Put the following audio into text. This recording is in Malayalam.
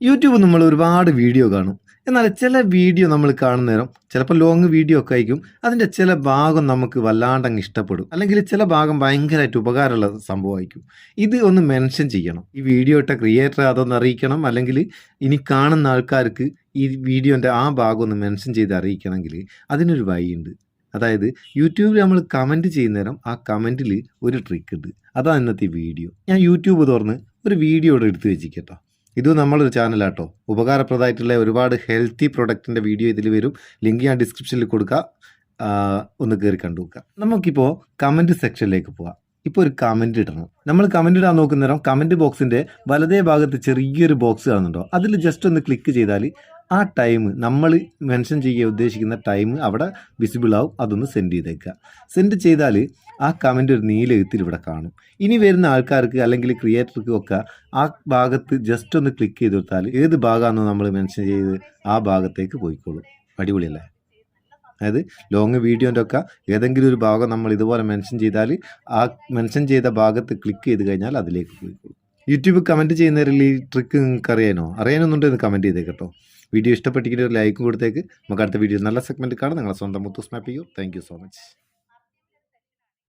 യൂട്യൂബ് നമ്മൾ ഒരുപാട് വീഡിയോ കാണും. എന്നാൽ ചില വീഡിയോ നമ്മൾ കാണുന്ന നേരം ചിലപ്പോൾ ലോങ് വീഡിയോ ഒക്കെ ആയിരിക്കും. അതിൻ്റെ ചില ഭാഗം നമുക്ക് വല്ലാണ്ടങ്ങ് ഇഷ്ടപ്പെടും. അല്ലെങ്കിൽ ചില ഭാഗം ഭയങ്കരമായിട്ട് ഉപകാരമുള്ള സംഭവമായിരിക്കും. ഇത് ഒന്ന് മെൻഷൻ ചെയ്യണം. ഈ വീഡിയോ ഇട്ട ക്രിയേറ്റർ അതൊന്ന് അറിയിക്കണം. അല്ലെങ്കിൽ ഇനി കാണുന്ന ആൾക്കാർക്ക് ഈ വീഡിയോൻ്റെ ആ ഭാഗം ഒന്ന് മെൻഷൻ ചെയ്ത് അറിയിക്കണമെങ്കിൽ അതിനൊരു വഴിയുണ്ട്. അതായത് യൂട്യൂബിൽ നമ്മൾ കമൻറ്റ് ചെയ്യുന്ന നേരം ആ കമൻറ്റിൽ ഒരു ട്രിക്ക് ഉണ്ട്. അതാണ് ഇന്നത്തെ വീഡിയോ. ഞാൻ യൂട്യൂബ് തുറന്ന് ഒരു വീഡിയോ ഇവിടെ എടുത്ത് വെച്ചിട്ടോ. ഇത് നമ്മളൊരു ചാനലാട്ടോ. ഉപകാരപ്രദമായിട്ടുള്ള ഒരുപാട് ഹെൽത്തി പ്രൊഡക്റ്റിൻ്റെ വീഡിയോ ഇതിൽ വരും. ലിങ്ക് ഞാൻ ഡിസ്ക്രിപ്ഷനിൽ കൊടുക്കുക. ഒന്ന് കയറി കണ്ടു നോക്കുക. നമുക്കിപ്പോൾ കമൻറ്റ് സെക്ഷനിലേക്ക് പോവാം. ഇപ്പോൾ ഒരു കമൻറ്റ് ഇടണം. നമ്മൾ കമൻറ്റ് ഇടാൻ നോക്കുന്ന നേരം കമൻറ്റ് ബോക്സിൻ്റെ വലതേ ഭാഗത്ത് ചെറിയൊരു ബോക്സ് കാണുന്നുണ്ടോ? അതിൽ ജസ്റ്റ് ഒന്ന് ക്ലിക്ക് ചെയ്താൽ ആ ടൈം നമ്മൾ മെൻഷൻ ചെയ്യാൻ ഉദ്ദേശിക്കുന്ന ടൈം അവിടെ വിസിബിൾ ആവും. അതൊന്ന് സെൻഡ് ചെയ്തേക്കുക. സെൻഡ് ചെയ്താൽ ആ കമൻറ്റ് ഒരു നീല എഴുത്തിൽ ഇവിടെ കാണും. ഇനി വരുന്ന ആൾക്കാർക്ക് അല്ലെങ്കിൽ ക്രിയേറ്റർക്കും ഒക്കെ ആ ഭാഗത്ത് ജസ്റ്റ് ഒന്ന് ക്ലിക്ക് ചെയ്ത് കൊടുത്താൽ ഏത് ഭാഗമാണോ നമ്മൾ മെൻഷൻ ചെയ്ത് ആ ഭാഗത്തേക്ക് പോയിക്കോളും. അടിപൊളിയല്ലേ? അതായത് ലോങ് വീഡിയോൻ്റെ ഒക്കെ ഏതെങ്കിലും ഒരു ഭാഗം നമ്മൾ ഇതുപോലെ മെൻഷൻ ചെയ്താൽ ആ മെൻഷൻ ചെയ്ത ഭാഗത്ത് ക്ലിക്ക് ചെയ്ത് കഴിഞ്ഞാൽ അതിലേക്ക് പോയിക്കോളും. യൂട്യൂബ് കമൻറ്റ് ചെയ്യുന്നവരിൽ ഈ ട്രിക്ക് നിങ്ങൾക്ക് അറിയാനൊന്നുണ്ടെന്ന് കമൻറ്റ് ചെയ്തേക്ക് കേട്ടോ. വീഡിയോ ഇഷ്ടപ്പെട്ടിട്ട് ഒരു ലൈക്കും കൊടുത്തേക്ക്. നമുക്ക് അടുത്ത വീഡിയോ നല്ല സെഗ്മെൻറ്റ് കാണാം. നിങ്ങളെ സ്വന്തം മുത്തൂസ് മാപ്പ് ചെയ്യൂ. Thank you so much.